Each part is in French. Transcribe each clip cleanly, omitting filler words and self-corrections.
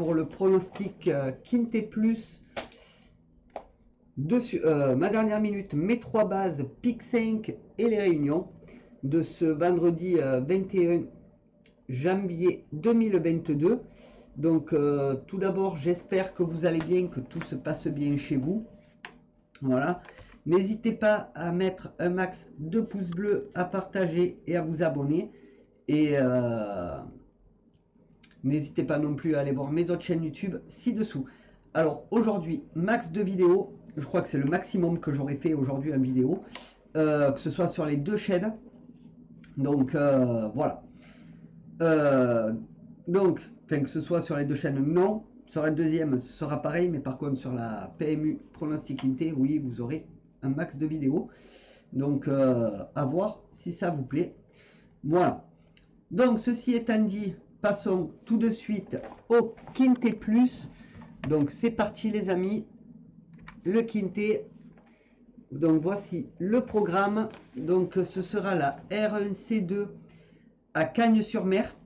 pour le pronostic Quintet Plus. Ma dernière minute, mes 3 bases, pick 5 et les réunions de ce vendredi 21 janvier 2022. Donc tout d'abord, j'espère que vous allez bien, que tout se passe bien chez vous. Voilà. N'hésitez pas à mettre un max de pouces bleus, à partager et à vous abonner. Et n'hésitez pas non plus à aller voir mes autres chaînes YouTube ci-dessous. Alors aujourd'hui, max de vidéos. Je crois que c'est le maximum que j'aurais fait aujourd'hui en vidéo. Que ce soit sur les 2 chaînes. Donc voilà. Que ce soit sur les 2 chaînes, non. Sur la deuxième, ce sera pareil. Mais par contre, sur la PMU Pronostic Quintet, oui, vous aurez un max de vidéos. Donc à voir si ça vous plaît. Voilà. Donc ceci étant dit, passons tout de suite au Quintet Plus. Donc c'est parti les amis. Le Quintet. Donc voici le programme. Donc ce sera la R1C2 à Cagnes-sur-Mer.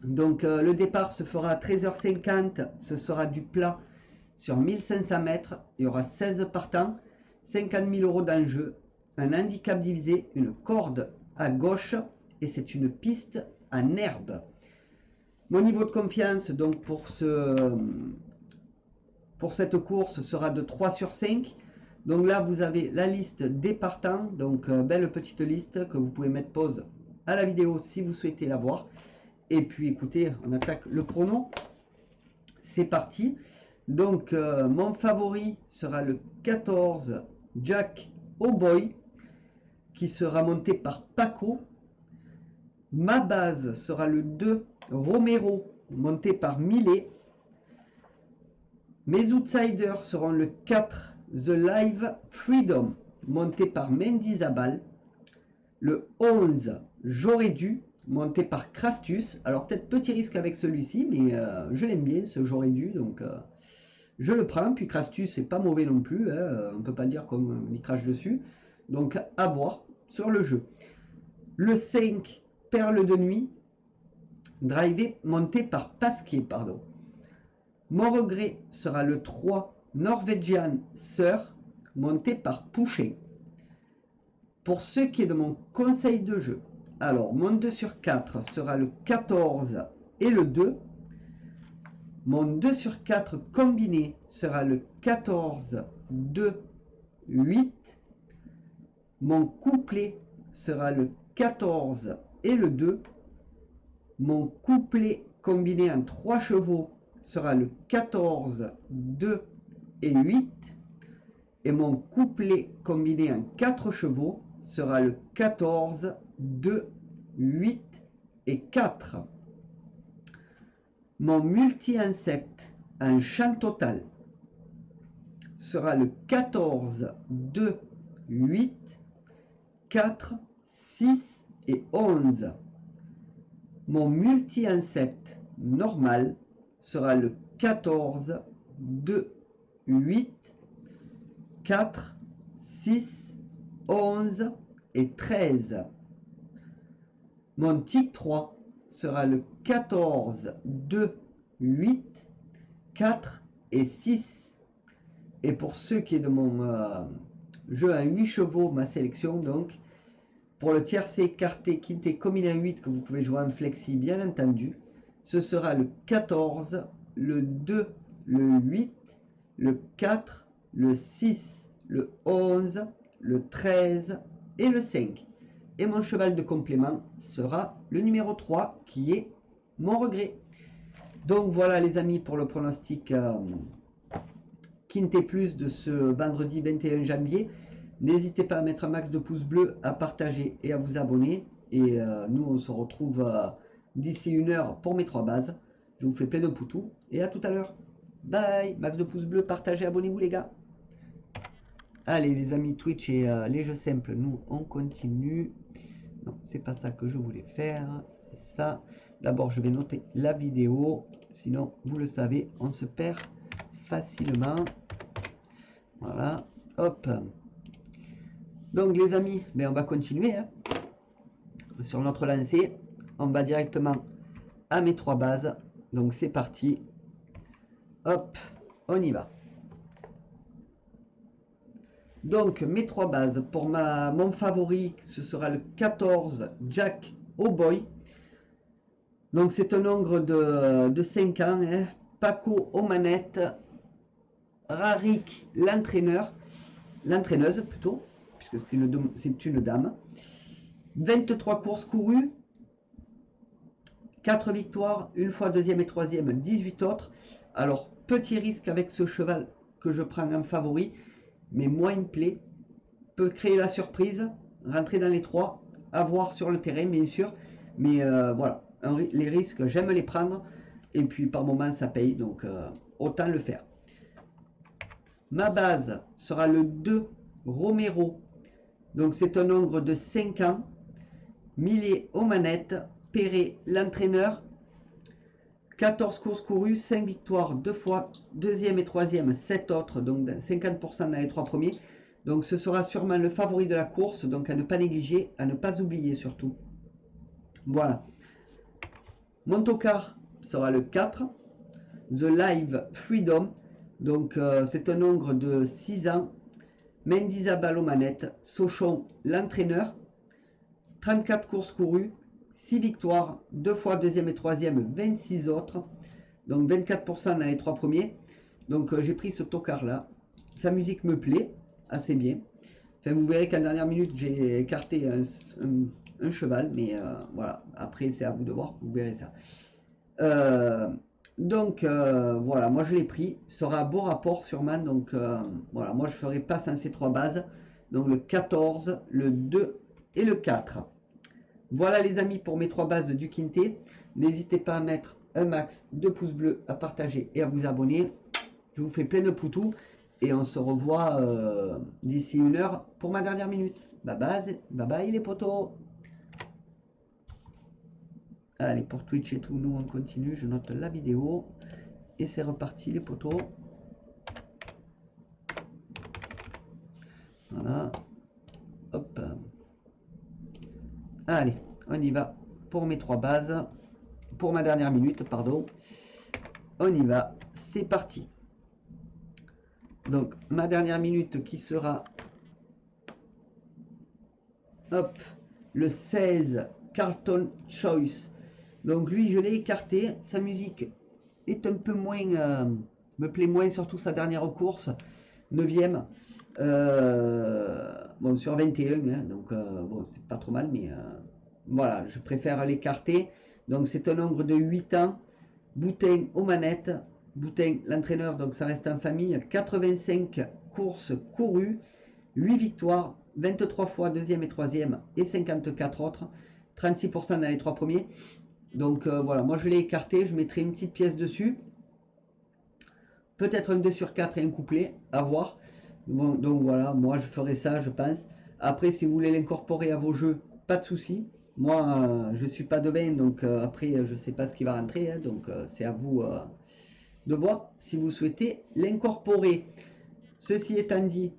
Donc le départ se fera à 13h50. Ce sera du plat sur 1500 mètres. Il y aura 16 partants. 50 000 € d'enjeu. Un handicap divisé. Une corde à gauche. Et c'est une piste en herbe. Mon niveau de confiance donc pour cette course sera de 3 sur 5. Donc là vous avez la liste des partants. Donc belle petite liste que vous pouvez mettre pause à la vidéo si vous souhaitez la voir. Et puis écoutez, on attaque le prono. C'est parti. Donc mon favori sera le 14 Jack O'Boy qui sera monté par Paco. Ma base sera le 2 Romero monté par Millet. Mes outsiders seront le 4 The Live Freedom monté par Mendizabal. Le 11 J'aurais dû monté par Crastus. Alors peut-être petit risque avec celui-ci, mais je l'aime bien ce J'aurais dû, donc je le prends. Puis Crastus c'est pas mauvais non plus, hein, on peut pas dire comme il crache dessus. Donc à voir sur le jeu. Le 5 Perle de nuit drivé monté par Pasquier, pardon. Mon regret sera le 3 Norwegian Sir monté par Pouchet. Pour ce qui est de mon conseil de jeu, alors mon 2 sur 4 sera le 14 et le 2. Mon 2 sur 4 combiné sera le 14, 2, 8. Mon couplet sera le 14 et le 2. Mon couplet combiné en 3 chevaux sera le 14, 2 et 8. Et mon couplet combiné en 4 chevaux sera le 14, 2, 8 et 4. Mon multi-insecte en champ total sera le 14, 2, 8, 4, 6 et 11. Mon multi-insecte normal sera le 14, 2, 8, 4, 6, 11 et 13. Mon tic 3 sera le 14, 2, 8, 4 et 6. Et pour ce qui est de mon jeu à 8 chevaux, ma sélection, donc, pour le tiercé écarté quintet combiné à 8 que vous pouvez jouer en flexi, bien entendu, ce sera le 14, le 2, le 8, le 4, le 6, le 11, le 13 et le 5. Et mon cheval de complément sera le numéro 3 qui est mon regret. Donc voilà les amis pour le pronostic Quintet Plus de ce vendredi 21 janvier. N'hésitez pas à mettre un max de pouces bleus, à partager et à vous abonner. Et nous on se retrouve d'ici 1 heure pour mes 3 bases. Je vous fais plein de poutous et à tout à l'heure. Bye. Max de pouces bleus, partagez, abonnez-vous les gars. Allez les amis Twitch et les jeux simples, nous on continue. Non, c'est pas ça que je voulais faire, c'est ça. D'abord je vais noter la vidéo, sinon vous le savez, on se perd facilement. Voilà, hop. Donc les amis, on va continuer hein. Sur notre lancée. On va directement à mes 3 bases. Donc c'est parti. Hop, on y va. Donc, mes trois bases. Pour mon favori, ce sera le 14, Jack O'Boy. Donc, c'est un ogre de 5 ans. Hein. Paco aux manettes. Rarik, l'entraîneur. L'entraîneuse, plutôt, puisque c'est une dame. 23 courses courues. 4 victoires, une fois deuxième et troisième, 18 autres. Alors, petit risque avec ce cheval que je prends en favori. Mais moi, il me plaît. Peut créer la surprise, rentrer dans les trois, avoir sur le terrain, bien sûr. Mais voilà, les risques, j'aime les prendre. Et puis, par moment, ça paye. Donc, autant le faire. Ma base sera le 2, Romero. Donc, c'est un ogre de 5 ans. Millet aux manettes. Perret, l'entraîneur. 14 courses courues, 5 victoires, 2 fois, deuxième et troisième, 7 autres, donc 50% dans les 3 premiers. Donc ce sera sûrement le favori de la course, donc à ne pas négliger, à ne pas oublier surtout. Voilà. Mon tocard sera le 4, The Live Freedom. Donc c'est un ogre de 6 ans. Mendizabal aux manettes, Sochon l'entraîneur. 34 courses courues. 6 victoires, 2 fois deuxième et troisième, 26 autres. Donc 24% dans les 3 premiers. Donc j'ai pris ce tocard là. Sa musique me plaît assez bien. Enfin, vous verrez qu'en dernière minute j'ai écarté un cheval. Mais voilà, après c'est à vous de voir, vous verrez ça. Donc voilà, moi je l'ai pris. Ce sera à beau rapport sûrement. Donc voilà, moi je ferai passe en ces 3 bases. Donc le 14, le 2 et le 4. Voilà les amis pour mes 3 bases du Quintet. N'hésitez pas à mettre un max de pouces bleus, à partager et à vous abonner. Je vous fais plein de poutous et on se revoit d'ici 1 heure pour ma dernière minute. Bye bye les potos. Allez, pour Twitch et tout, nous on continue. Je note la vidéo et c'est reparti les potos. Voilà. Hop. Allez, on y va pour mes 3 bases. Pour ma dernière minute, pardon. On y va, c'est parti. Donc, ma dernière minute qui sera... Hop, le 16, Carlton Choice. Donc lui, je l'ai écarté. Sa musique est un peu moins... me plaît moins, surtout sa dernière course. 9e. Bon, sur 21, hein, donc bon, c'est pas trop mal, mais voilà, je préfère l'écarter. Donc c'est un ogre de 8 ans, Boutin aux manettes, Boutin l'entraîneur, donc ça reste en famille. 85 courses courues, 8 victoires, 23 fois deuxième et troisième et 54 autres, 36% dans les 3 premiers. Donc voilà, moi je l'ai écarté, je mettrai une petite pièce dessus. Peut-être un 2 sur 4 et un couplet, à voir. Bon, donc voilà, moi je ferai ça, je pense. Après, si vous voulez l'incorporer à vos jeux, pas de souci. Moi, je suis pas devin, donc après, je sais pas ce qui va rentrer. Hein, donc c'est à vous de voir si vous souhaitez l'incorporer. Ceci étant dit,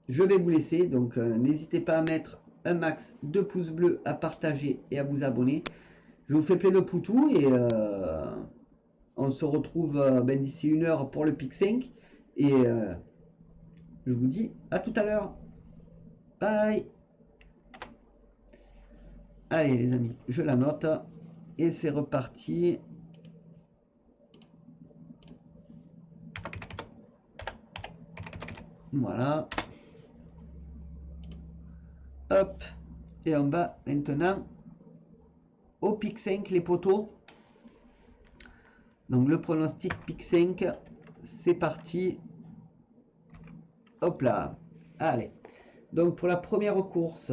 je vais vous laisser. Donc n'hésitez pas à mettre un max de pouces bleus, à partager et à vous abonner. Je vous fais plein de poutous et... on se retrouve d'ici 1 heure pour le pic 5. Et je vous dis à tout à l'heure. Bye. Allez les amis, je la note. Et c'est reparti. Voilà. Hop. Et on va maintenant au pic 5 les poteaux. Donc le pronostic pic 5, c'est parti. Hop là. Allez. Donc pour la première course,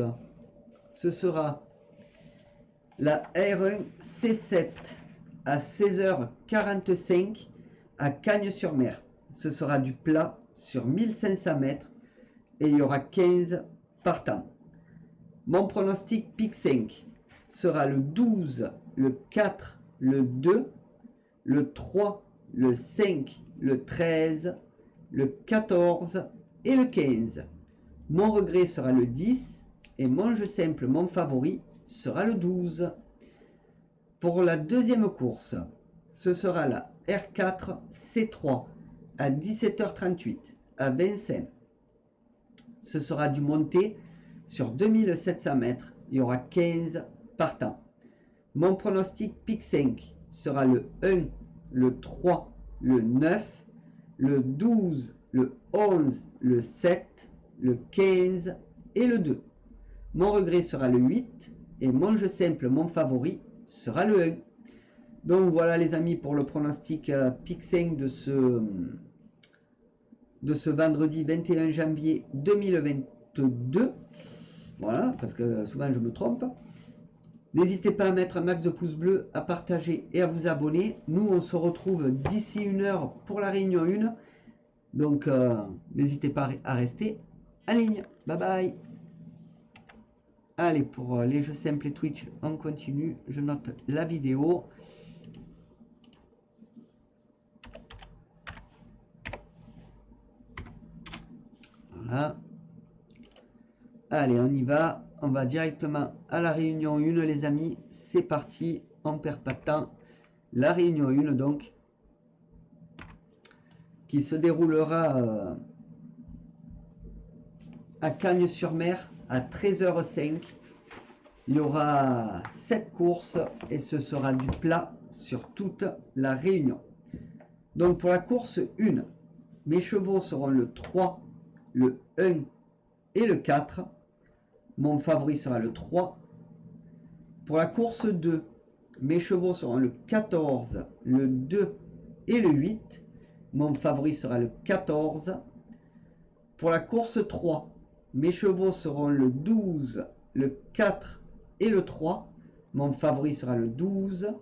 ce sera la R1 C7 à 16h45 à Cagnes-sur-Mer. Ce sera du plat sur 1500 mètres et il y aura 15 partants. Mon pronostic pic 5 sera le 12, le 4, le 2, le 3, le 5, le 13, le 14 et le 15. Mon regret sera le 10 et mon jeu simple, mon favori, sera le 12. Pour la deuxième course, ce sera la R4 C3 à 17h38 à Vincennes. Ce sera du monté sur 2700 mètres. Il y aura 15 partants. Mon pronostic pick 5 sera le 1, le 3, le 9, le 12, le 11, le 7, le 15 et le 2. Mon regret sera le 8 et mon jeu simple, mon favori, sera le 1. Donc voilà les amis pour le pronostic pick 5 de ce vendredi 21 janvier 2022. Voilà, parce que souvent je me trompe. N'hésitez pas à mettre un max de pouces bleus, à partager et à vous abonner. Nous, on se retrouve d'ici 1 heure pour la réunion 1. Donc, n'hésitez pas à rester en ligne. Bye bye. Allez, pour les jeux simples et Twitch, on continue. Je note la vidéo. Voilà. Allez, on y va. On va directement à la réunion 1, les amis. C'est parti. On perd pas de temps. La réunion 1, donc, qui se déroulera à Cagnes-sur-Mer à 13h05. Il y aura 7 courses et ce sera du plat sur toute la réunion. Donc, pour la course 1, mes chevaux seront le 3, le 1 et le 4. Mon favori sera le 3. Pour la course 2, mes chevaux seront le 14, le 2 et le 8. Mon favori sera le 14. Pour la course 3, mes chevaux seront le 12, le 4 et le 3. Mon favori sera le 12.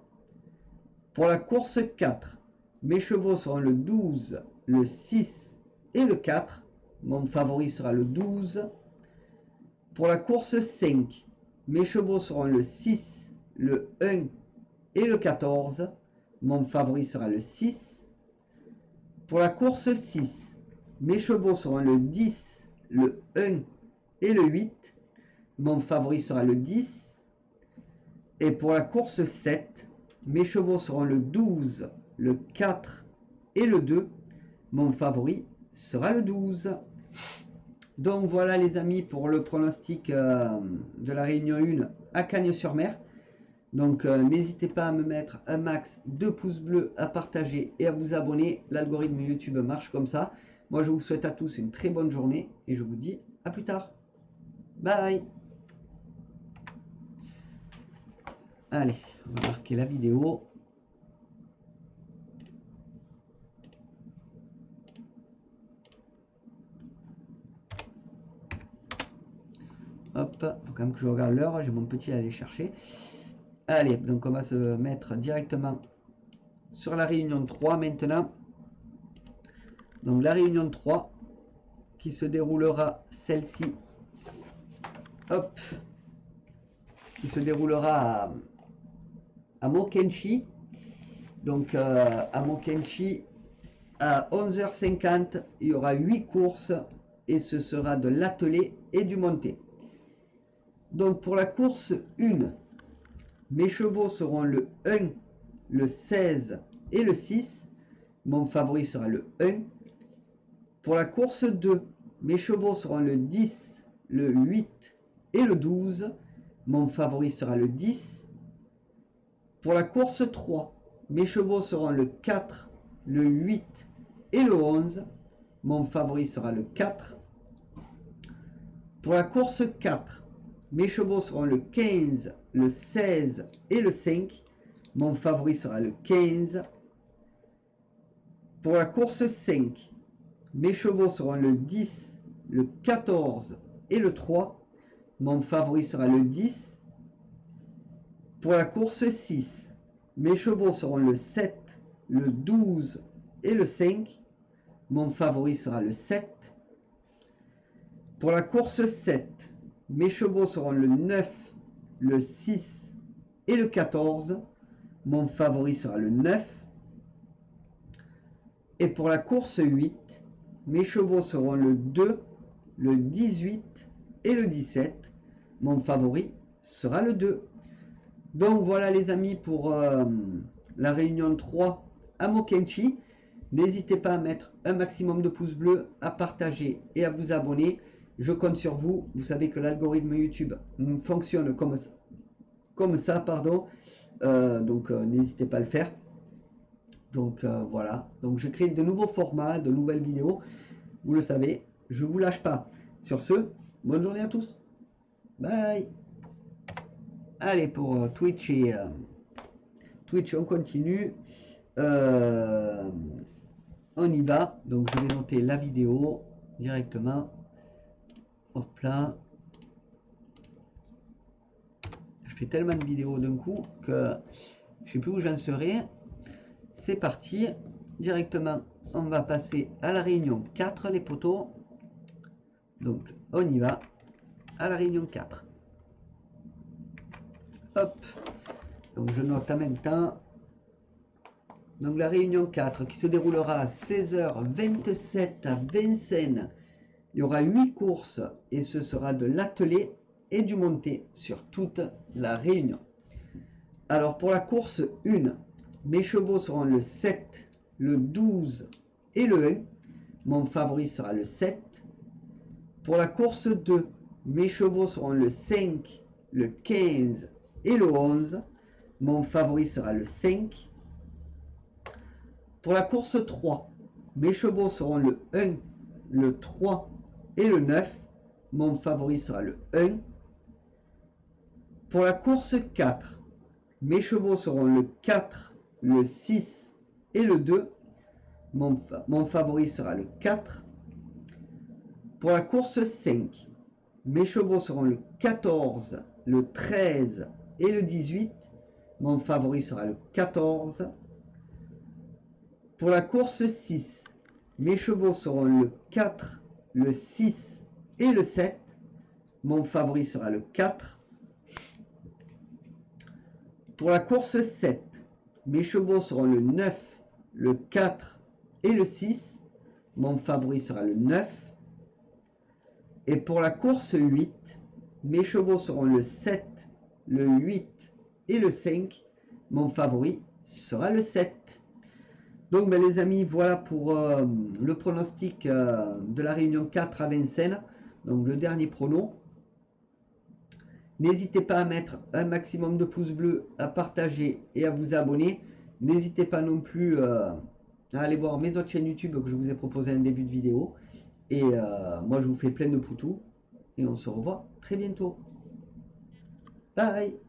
Pour la course 4, mes chevaux seront le 12, le 6 et le 4. Mon favori sera le 12. Pour la course 5, mes chevaux seront le 6, le 1 et le 14. Mon favori sera le 6. Pour la course 6, mes chevaux seront le 10, le 1 et le 8. Mon favori sera le 10. Et pour la course 7, mes chevaux seront le 12, le 4 et le 2. Mon favori sera le 12. Donc voilà les amis pour le pronostic de la réunion 1 à Cagnes-sur-Mer. Donc n'hésitez pas à me mettre un max de pouces bleus, à partager et à vous abonner. L'algorithme YouTube marche comme ça. Moi je vous souhaite à tous une très bonne journée et je vous dis à plus tard. Bye. Allez, on va marquer la vidéo. Hop, faut quand même que je regarde l'heure, j'ai mon petit à aller chercher. Allez, donc on va se mettre directement sur la réunion 3 maintenant. Donc la réunion 3 qui se déroulera celle-ci. Hop. Qui se déroulera à Mokenchi. Donc à Mokenchi à 11h50, il y aura 8 courses et ce sera de l'attelé et du monté. Donc pour la course 1, mes chevaux seront le 1, le 16 et le 6. Mon favori sera le 1. Pour la course 2, mes chevaux seront le 10, le 8 et le 12. Mon favori sera le 10. Pour la course 3, mes chevaux seront le 4, le 8 et le 11. Mon favori sera le 4. Pour la course 4, mes chevaux seront le 15, le 16 et le 5. Mon favori sera le 15. Pour la course 5, mes chevaux seront le 10, le 14 et le 3. Mon favori sera le 10. Pour la course 6, mes chevaux seront le 7, le 12 et le 5. Mon favori sera le 7. Pour la course 7, mes chevaux seront le 9, le 6 et le 14. Mon favori sera le 9. Et pour la course 8, mes chevaux seront le 2, le 18 et le 17. Mon favori sera le 2. Donc voilà les amis pour la réunion 3 à Mokenchi. N'hésitez pas à mettre un maximum de pouces bleus, à partager et à vous abonner. Je compte sur vous. Vous savez que l'algorithme YouTube fonctionne comme ça, pardon. Donc n'hésitez pas à le faire. Donc voilà. Donc je crée de nouveaux formats, de nouvelles vidéos. Vous le savez, je vous lâche pas. Sur ce, bonne journée à tous. Bye. Allez, pour Twitch et Twitch, on continue. On y va. Donc je vais noter la vidéo directement. Hop là. Je fais tellement de vidéos d'un coup que je sais plus où j'en serai. C'est parti. Directement, on va passer à la réunion 4, les potos. Donc on y va. À la réunion 4. Hop. Donc je note en même temps. Donc la réunion 4 qui se déroulera à 16h27 à Vincennes. Il y aura 8 courses et ce sera de l'attelé et du monté sur toute la réunion. Alors pour la course 1, mes chevaux seront le 7, le 12 et le 1. Mon favori sera le 7. Pour la course 2, mes chevaux seront le 5, le 15 et le 11. Mon favori sera le 5. Pour la course 3, mes chevaux seront le 1, le 3 et le 9. Mon favori sera le 1. Pour la course 4, mes chevaux seront le 4, le 6 et le 2. Mon favori sera le 4. Pour la course 5, mes chevaux seront le 14, le 13 et le 18. Mon favori sera le 14. Pour la course 6, mes chevaux seront le 4, le 6 et le 7. Mon favori sera le 4. Pour la course 7, mes chevaux seront le 9, le 4 et le 6. Mon favori sera le 9. Et pour la course 8, mes chevaux seront le 7, le 8 et le 5. Mon favori sera le 7. Donc les amis, voilà pour le pronostic de la réunion 4 à Vincennes. Donc le dernier prono. N'hésitez pas à mettre un maximum de pouces bleus, à partager et à vous abonner. N'hésitez pas non plus à aller voir mes autres chaînes YouTube que je vous ai proposé en début de vidéo. Et moi je vous fais plein de poutous. Et on se revoit très bientôt. Bye.